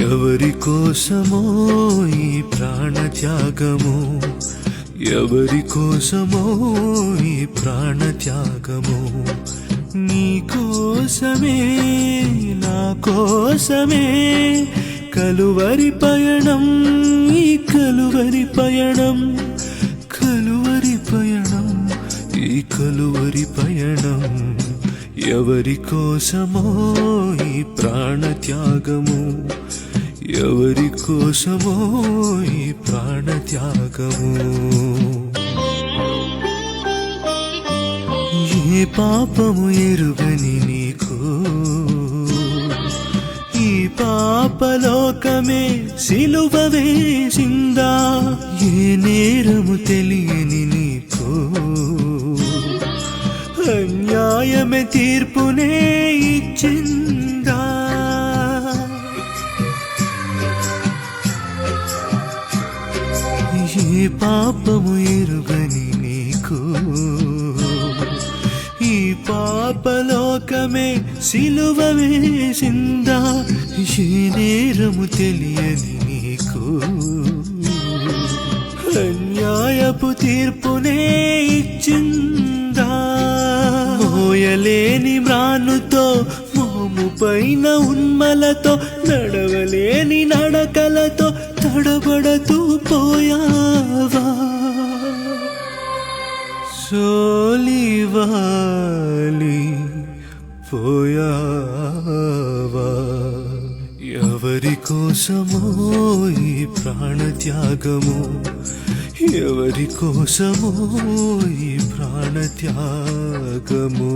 ఎవరి కోసమో ఈ ప్రాణ త్యాగము, ఎవరి కోసమో ఈ ప్రాణ త్యాగము, నీ కోసమే నా కోసమే కలువరి పయణం, ఈ కలువరి పయణం, కలువరి పయణం, ఈ కలువరి పయణం. ఎవరి కోసమో ఈ ప్రాణ త్యాగము, ఎవరి కోసమో ఈ ప్రాణ త్యాగము. ఏ పాపము ఎరుగని నీకు ఈ పాపలోకమే సిలువ వేసిందా, ఏ నేరము తెలియని నీకు అన్యాయమే తీర్పునే ఇచ్చిందా. ఏ పాపము ఎరుగని నీకు ఈ పాపలోకమే సిలువ వేసిందా, ఏ నేరము తెలియని నీకు అన్యాయపు తీర్పునే ఇచ్చిందా. మోయలేని మ్రానుతో మోము పైన ఉన్మలతో నడవలేని నడకలతో తడబడుతూ పోయావా, సోలివాలి పోయావా. ఎవరి కోసమో ఈ ప్రాణ త్యాగము, ఎవరి కోసమో ఈ ప్రాణ త్యాగము.